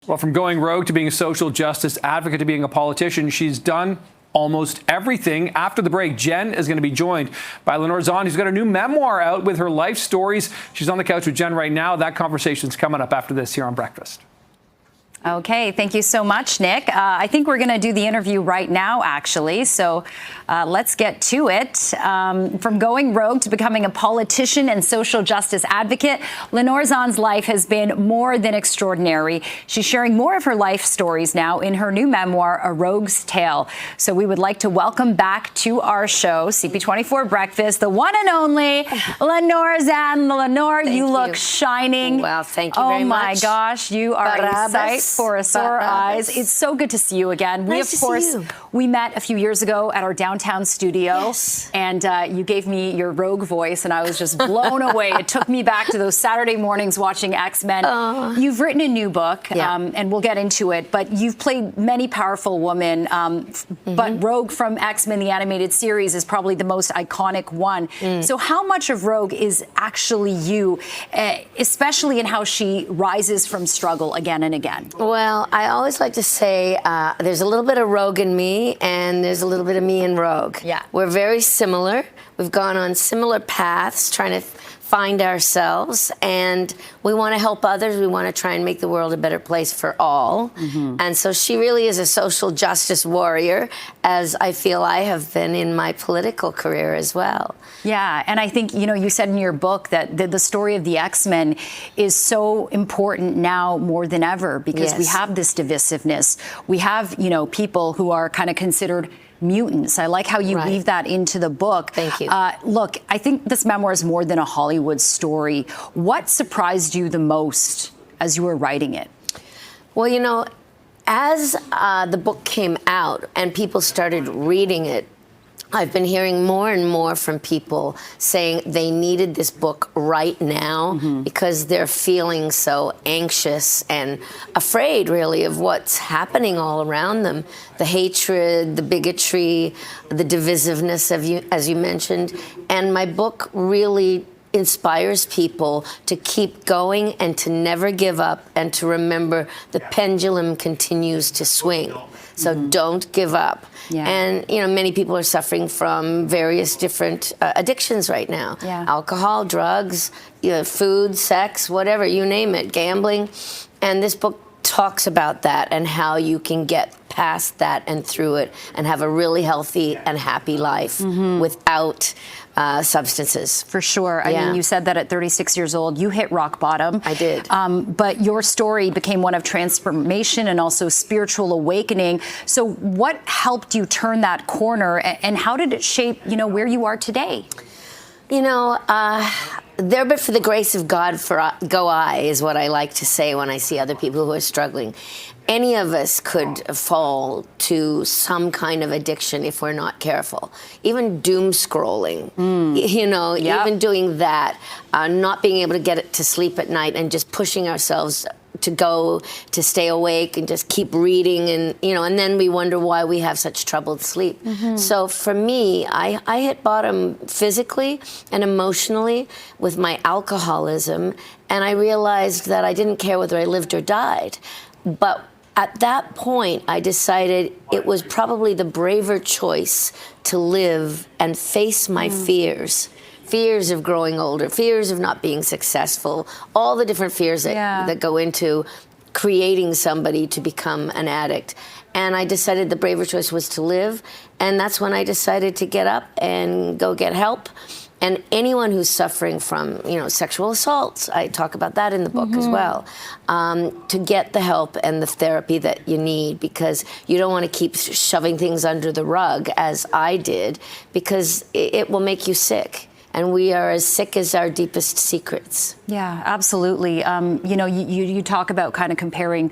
Well, from going rogue to being a social justice advocate to being a politician, she's done almost everything. After the break, Jen is going to be joined by Lenore Zann, who's got a new memoir out with her life stories. She's on the couch with Jen right now. That conversation's coming up after this here on Breakfast. Okay, thank you so much, Nick. I think we're going to do the interview right now, actually. So let's get to it. From going rogue to becoming a politician and social justice advocate, Lenore Zann's life has been more than extraordinary. She's sharing more of her life stories now in her new memoir, A Rogue's Tale. So we would like to welcome back to our show, CP24 Breakfast, the one and only Lenore Zann. Lenore, you look shining. Well, thank you very much. Oh my gosh, you are a sight for a sore eyes. It's so good to see you again. Nice of course, we met a few years ago at our downtown studio, yes. And you gave me your rogue voice, and I was just blown away. It took me back to those Saturday mornings watching X-Men. You've written a new book, and we'll get into it, but you've played many powerful women, but Rogue from X-Men, the animated series, is probably the most iconic one. So how much of Rogue is actually you, especially in how she rises from struggle again and again? Well, I always like to say there's a little bit of Rogue in me, and there's a little bit of me in Rogue. Yeah. We're very similar. We've gone on similar paths, trying to find ourselves, and we want to help others. We want to try and make the world a better place for all. And so she really is a social justice warrior, as I feel I have been in my political career as well. Yeah, and I think, you know, you said in your book that the story of the X-Men is so important now more than ever, because we have this divisiveness. We have, you know, people who are kind of considered mutants. I like how you weave that into the book. Thank you. Look, I think this memoir is more than a Hollywood story. What surprised you the most as you were writing it? Well, you know, as the book came out and people started reading it, I've been hearing more and more from people saying they needed this book right now because they're feeling so anxious and afraid, really, of what's happening all around them. The hatred, the bigotry, the divisiveness, as you mentioned. And my book really inspires people to keep going and to never give up and to remember the pendulum continues to swing. So don't give up. And, you know, many people are suffering from various different addictions right now. Alcohol, drugs, you know, food, sex, whatever, you name it, gambling. And this book talks about that and how you can get past that and through it and have a really healthy and happy life without substances. For sure. I mean, you said that at 36 years old, you hit rock bottom. I did. But your story became one of transformation and also spiritual awakening. So what helped you turn that corner, and how did it shape, you know, where you are today? You know, there but for the grace of God go I, is what I like to say when I see other people who are struggling. Any of us could fall to some kind of addiction if we're not careful. Even doom scrolling, you know, even doing that, not being able to get it to sleep at night and just pushing ourselves to go to stay awake and just keep reading, and you know, and then we wonder why we have such troubled sleep. So for me, I hit bottom physically and emotionally with my alcoholism, and I realized that I didn't care whether I lived or died. But at that point, I decided it was probably the braver choice to live and face my fears. Fears of growing older, fears of not being successful, all the different fears that go into creating somebody to become an addict. And I decided the braver choice was to live, and that's when I decided to get up and go get help. And anyone who's suffering from, you know, sexual assaults, I talk about that in the book as well, to get the help and the therapy that you need, because you don't want to keep shoving things under the rug, as I did, because it will make you sick. And we are as sick as our deepest secrets. Yeah, absolutely. You know, you talk about kind of comparing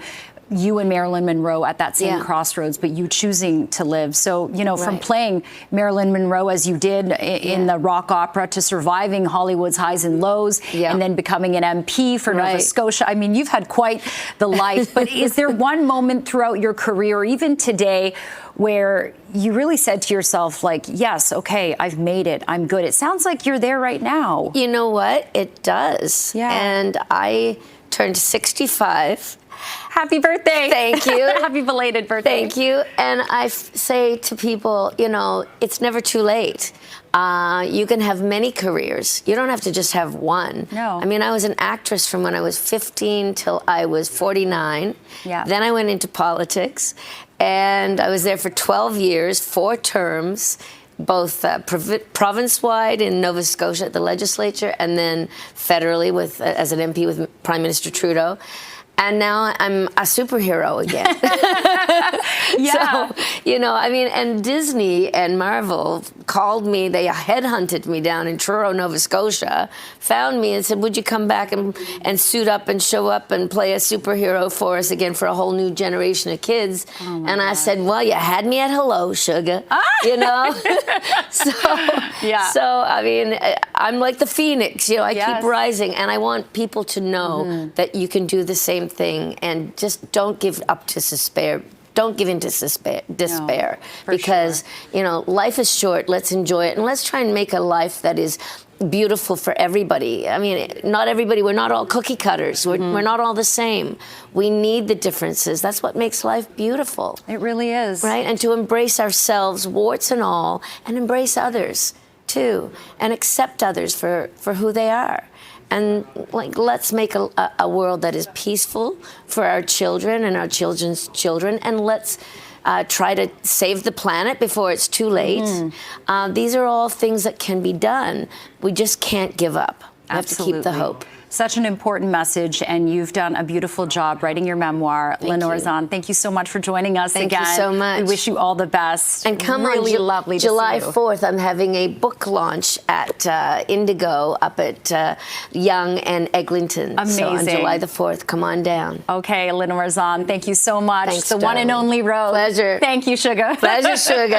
you and Marilyn Monroe at that same crossroads, but you choosing to live. So, you know, from playing Marilyn Monroe as you did in the rock opera to surviving Hollywood's highs and lows and then becoming an MP for Nova Scotia. I mean, you've had quite the life. But is there one moment throughout your career, even today, where you really said to yourself, like, yes, okay, I've made it, I'm good? It sounds like you're there right now. You know what? It does. And I turned 65. Happy birthday. Thank you. Happy belated birthday. Thank you. And I say to people, you know, it's never too late. You can have many careers. You don't have to just have one. No. I mean, I was an actress from when I was 15 till I was 49. Yeah. Then I went into politics, and I was there for 12 years, 4 terms, both province-wide in Nova Scotia at the legislature, and then federally as an MP with Prime Minister Trudeau. And now I'm a superhero again. Yeah. So, you know, I mean, and Disney and Marvel called me, they headhunted me down in Truro, Nova Scotia, found me and said, would you come back and suit up and show up and play a superhero for us again for a whole new generation of kids? Oh and I said, well, you had me at hello, sugar, you know? So, I mean, I'm like the phoenix, you know, I keep rising, and I want people to know that you can do the same thing, and just don't give up to despair. Don't give in to despair, because you know, life is short. Let's enjoy it, and let's try and make a life that is beautiful for everybody. I mean, not everybody. We're not all cookie cutters. We're not all the same. We need the differences. That's what makes life beautiful. It really is. Right, and to embrace ourselves, warts and all, and embrace others too, and accept others for who they are. And like, let's make a world that is peaceful for our children and our children's children, and let's try to save the planet before it's too late. These are all things that can be done. We just can't give up. We have to keep the hope. Such an important message, and you've done a beautiful job writing your memoir. Lenore Zann, thank you so much for joining us again. Thank you so much. We wish you all the best. And come really on, lovely July to see you. 4th, I'm having a book launch at Indigo up at Yonge and Eglinton. Amazing. So on July the 4th, come on down. Okay, Lenore Zann, thank you so much. Thanks, the one and darling. only Rose. Pleasure. Thank you, sugar. Pleasure, sugar.